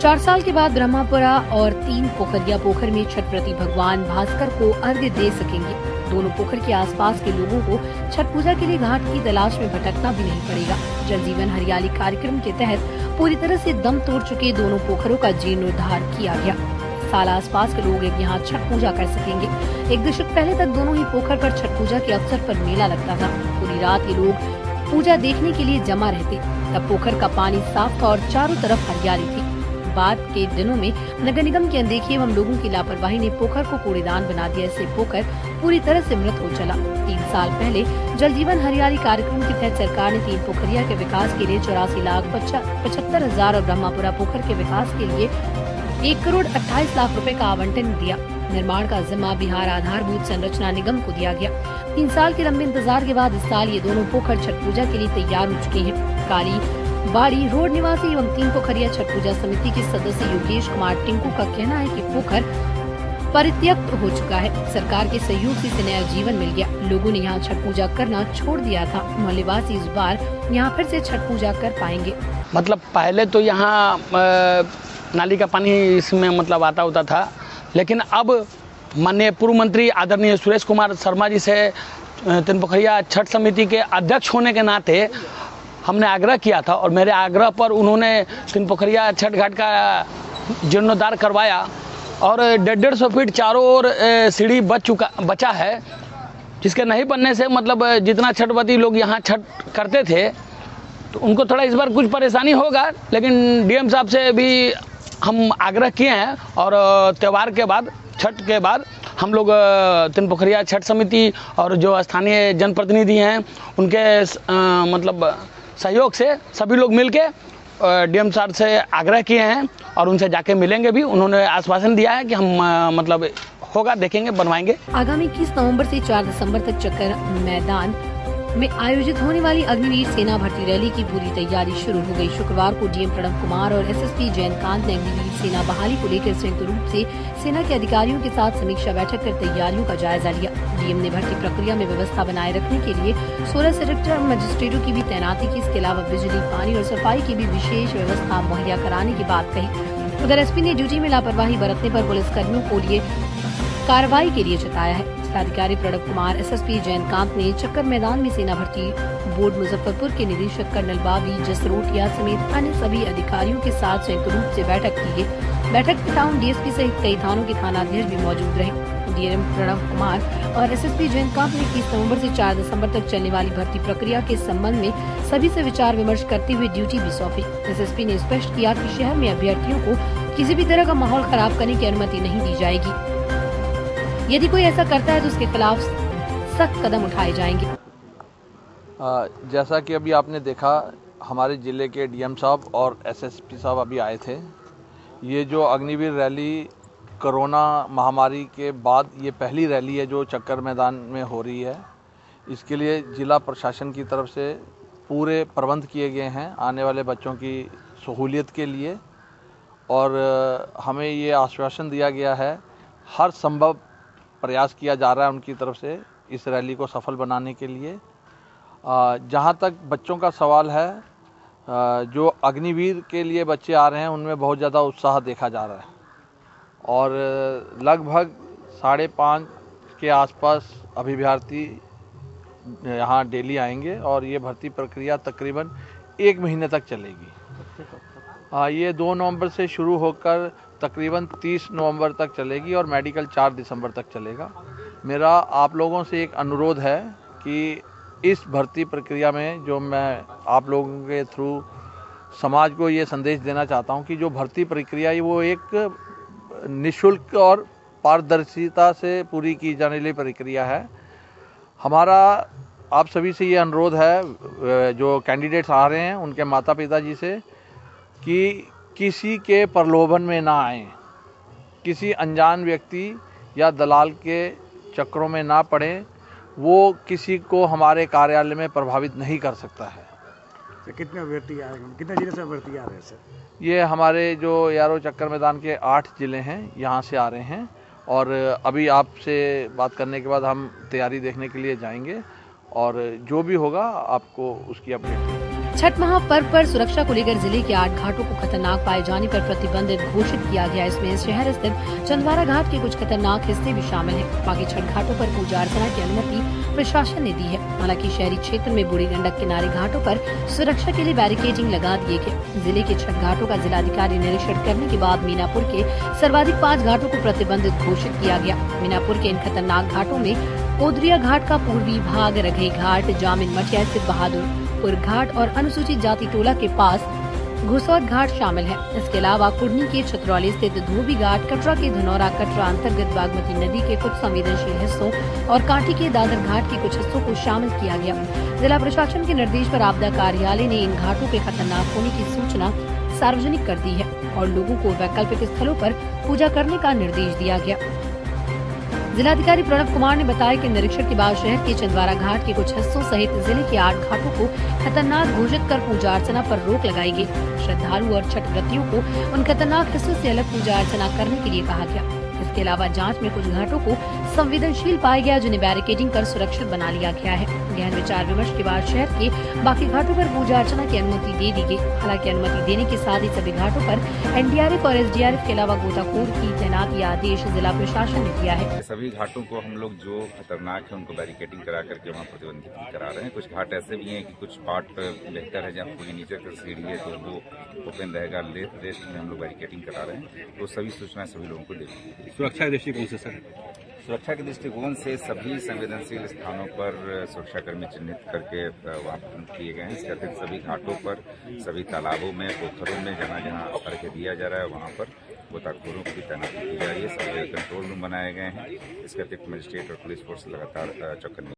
4 साल के बाद ब्रह्मापुरा और 3 पोखरिया पोखर में छठ व्रती भगवान भास्कर को अर्घ्य दे सकेंगे। दोनों पोखर के आसपास के लोगों को छठ पूजा के लिए घाट की तलाश में भटकना भी नहीं पड़ेगा। जल जीवन हरियाली कार्यक्रम के तहत पूरी तरह से दम तोड़ चुके दोनों पोखरों का जीर्णोद्धार किया गया। साल आसपास के लोग यहाँ छठ पूजा कर सकेंगे। एक दशक पहले तक दोनों ही पोखर पर छठ पूजा के अवसर पर मेला लगता था। पूरी रात ये लोग पूजा देखने के लिए जमा रहते। तब पोखर का पानी साफ था और चारों तरफ हरियाली थी। बाद के दिनों में नगर निगम की अनदेखी एवं लोगों की लापरवाही ने पोखर को कूड़ेदान बना दिया। इससे पोखर पूरी तरह से मृत हो चला। 3 साल पहले जल जीवन हरियाली कार्यक्रम के तहत सरकार ने 3 पोखरिया के विकास के लिए 84,75,000 और ब्रह्मापुरा पोखर के विकास के लिए 1,28,00,000 रुपए का आवंटन दिया। निर्माण का जिम्मा बिहार आधारभूत संरचना निगम को दिया गया। 3 साल के लंबे इंतजार के बाद इस साल ये दोनों पोखर छठ पूजा के लिए तैयार हो चुके हैं। काली बाड़ी रोड निवासी एवं 3 पोखरिया छठ पूजा समिति के सदस्य योगेश कुमार टिंकू का कहना है कि पोखर परित्यक्त हो चुका है। सरकार के सहयोग से इसे नया जीवन मिल गया। लोगों ने यहाँ छठ पूजा करना छोड़ दिया था। मोहल्लेवासी इस बार यहाँ फिर से छठ पूजा कर पाएंगे। मतलब पहले तो यहाँ नाली का पानी इसमें मतलब आता होता था, लेकिन अब माननीय पूर्व मंत्री आदरणीय सुरेश कुमार शर्मा जी से 3 पोखरिया छठ समिति के अध्यक्ष होने के नाते हमने आग्रह किया था और मेरे आग्रह पर उन्होंने 3 पोखरिया छठ घाट का जीर्णोद्धार करवाया और 150 फीट चारों ओर सीढ़ी बचा है, जिसके नहीं बनने से मतलब जितना छठवती लोग यहाँ छठ करते थे तो उनको थोड़ा इस बार कुछ परेशानी होगा। लेकिन डीएम साहब से भी हम आग्रह किए हैं और त्यौहार के बाद छठ के बाद हम लोग 3 पोखरिया छठ समिति और जो स्थानीय जनप्रतिनिधि हैं उनके मतलब सहयोग से सभी लोग मिलके डीएम साहब से आग्रह किए हैं और उनसे जाके मिलेंगे भी। उन्होंने आश्वासन दिया है कि हम मतलब होगा, देखेंगे, बनवाएंगे। आगामी 21 नवंबर से 4 दिसंबर तक चक्कर मैदान में आयोजित होने वाली अग्निवीर सेना भर्ती रैली की पूरी तैयारी शुरू हो गई। शुक्रवार को डीएम प्रणव कुमार और एसएसपी जयंतकांत ने अग्निवीर सेना बहाली को लेकर संयुक्त रूप से सेना के अधिकारियों के साथ समीक्षा बैठक कर तैयारियों का जायजा लिया। डीएम ने भर्ती प्रक्रिया में व्यवस्था बनाए रखने के लिए 16 सेक्टर मजिस्ट्रेटों की भी तैनाती की। इसके अलावा बिजली, पानी और सफाई की भी विशेष व्यवस्था मुहैया कराने की बात कही। उधर एसपी ने ड्यूटी में लापरवाही बरतने पर पुलिसकर्मियों को लिए कार्रवाई के लिए जताया है। जिलाधिकारी प्रणव कुमार, एसएसपी जयंतकांत ने चक्कर मैदान में सेना भर्ती बोर्ड मुजफ्फरपुर के निदेशक कर्नल बाबी जसरोटिया समेत अन्य सभी अधिकारियों के साथ संयुक्त रूप से बैठक की गई। बैठक में टाउन डीएसपी सहित कई थानों के थानाध्यक्ष भी मौजूद रहे। डीएम प्रणव कुमार और एसएसपी जयंतकांत ने 21 नवंबर से 4 दिसंबर तक चलने वाली भर्ती प्रक्रिया के संबंध में सभी से विचार विमर्श करते हुए ड्यूटी भी सौंपी। एसएसपी ने स्पष्ट किया कि शहर में अभ्यर्थियों को किसी भी तरह का माहौल खराब करने की अनुमति नहीं दी जाएगी। यदि कोई ऐसा करता है तो उसके खिलाफ सख्त कदम उठाए जाएंगे। जैसा कि अभी आपने देखा, हमारे ज़िले के डीएम साहब और एसएसपी साहब अभी आए थे। ये जो अग्निवीर रैली कोरोना महामारी के बाद ये पहली रैली है जो चक्कर मैदान में हो रही है। इसके लिए ज़िला प्रशासन की तरफ से पूरे प्रबंध किए गए हैं आने वाले बच्चों की सहूलियत के लिए, और हमें ये आश्वासन दिया गया है हर संभव प्रयास किया जा रहा है उनकी तरफ से इस रैली को सफल बनाने के लिए। जहाँ तक बच्चों का सवाल है, जो अग्निवीर के लिए बच्चे आ रहे हैं उनमें बहुत ज़्यादा उत्साह देखा जा रहा है और लगभग 5:30 के आसपास अभ्यर्थी यहाँ डेली आएंगे और ये भर्ती प्रक्रिया तकरीबन 1 महीने तक चलेगी। ये 2 नवंबर से शुरू होकर तकरीबन 30 नवंबर तक चलेगी और मेडिकल 4 दिसंबर तक चलेगा। मेरा आप लोगों से एक अनुरोध है कि इस भर्ती प्रक्रिया में जो मैं आप लोगों के थ्रू समाज को ये संदेश देना चाहता हूँ कि जो भर्ती प्रक्रिया है वो एक निःशुल्क और पारदर्शिता से पूरी की जाने वाली प्रक्रिया है। हमारा आप सभी से ये अनुरोध है, जो कैंडिडेट्स आ रहे हैं उनके माता पिता जी से, कि किसी के प्रलोभन में ना आए, किसी अनजान व्यक्ति या दलाल के चक्रों में ना पड़े। वो किसी को हमारे कार्यालय में प्रभावित नहीं कर सकता है। तो कितने अभ्यर्थी आ रहे हैं, कितने जिले से अभ्यर्थी आ रहे हैं सर? ये हमारे जो यारो चक्कर मैदान के 8 जिले हैं यहाँ से आ रहे हैं और अभी आपसे बात करने के बाद हम तैयारी देखने के लिए जाएंगे और जो भी होगा आपको उसकी अपडेट देंगे। छठ महापर्व पर सुरक्षा को लेकर जिले के 8 घाटों को खतरनाक पाए जाने पर प्रतिबंधित घोषित किया गया। इसमें शहर स्थित चंदवारा घाट के कुछ खतरनाक हिस्से भी शामिल हैं। बाकी छठ घाटों पर पूजा अर्चना की अनुमति प्रशासन ने दी है। हालांकि शहरी क्षेत्र में बूढ़ी गंडक किनारे घाटों पर सुरक्षा के लिए बैरिकेडिंग लगा दिए गए। जिले के छठ घाटों का जिलाधिकारी निरीक्षण करने के बाद मीनापुर के सर्वाधिक 5 घाटों को प्रतिबंधित घोषित किया गया। मीनापुर के इन खतरनाक घाटों में कोदरिया घाट का पूर्वी भाग, रघई घाट, जामिन मठिया स्थित बहादुरपुर घाट और अनुसूचित जाति टोला के पास घुसौत घाट शामिल है। इसके अलावा कुर्नी के छतरौली स्थित धोबी घाट, कटरा के धनौरा कटरा अंतर्गत बागमती नदी के कुछ संवेदनशील हिस्सों और कांटी के दादर घाट के कुछ हिस्सों को शामिल किया गया। जिला प्रशासन के निर्देश पर आपदा कार्यालय ने इन घाटों के खतरनाक होने की सूचना सार्वजनिक कर दी है और लोगों को वैकल्पिक स्थलों पर पूजा करने का निर्देश दिया गया। जिलाधिकारी प्रणव कुमार ने बताया कि निरीक्षण के बाद शहर के चंदवारा घाट के कुछ हिस्सों सहित जिले के 8 घाटों को खतरनाक घोषित कर पूजा अर्चना पर रोक लगाई गई। श्रद्धालु और छठ व्रतियों को उन खतरनाक हिस्सों से अलग पूजा अर्चना करने के लिए कहा गया। इसके अलावा जांच में कुछ घाटों को संवेदनशील पाया गया, जिन्हें बैरिकेडिंग कर सुरक्षित बना लिया गया है। गहन विचार विमर्श के बाद शहर के बाकी घाटों पर पूजा अर्चना की अनुमति दे दी गई। हालांकि अनुमति देने के साथ ही सभी घाटों पर एनडीआरएफ और एसडीआरएफ के अलावा गोताखोर की तैनाती आदेश जिला प्रशासन ने दिया है। सभी घाटों को हम लोग जो खतरनाक है उनको बैरिकेडिंग करा करके वहाँ प्रतिबंधित करा रहे हैं। कुछ घाट ऐसे भी हैं कि कुछ पार्ट बेहतर है, जहाँ पूरी नीचे का सीढ़ी है तो वो ओपन रहेगा। रेस्ट में हम लोग बैरिकेडिंग करा रहे हैं, तो सभी सूचनाएं सभी लोगों को दे दी। सुरक्षा के दृष्टिकोण से सर, सुरक्षा के दृष्टिकोण से सभी संवेदनशील स्थानों पर सुरक्षाकर्मी चिन्हित करके वहाँ किए गए हैं। इसके अतिरिक्त सभी घाटों पर, सभी तालाबों में, पोखरों में जहाँ जहाँ अर्घ्य दिया जा रहा है वहाँ पर गोताखोरों की भी तैनाती की जा रही है। सब कंट्रोल रूम बनाए गए हैं। इसके अतिरिक्त मजिस्ट्रेट और पुलिस फोर्स लगातार चौकन्नी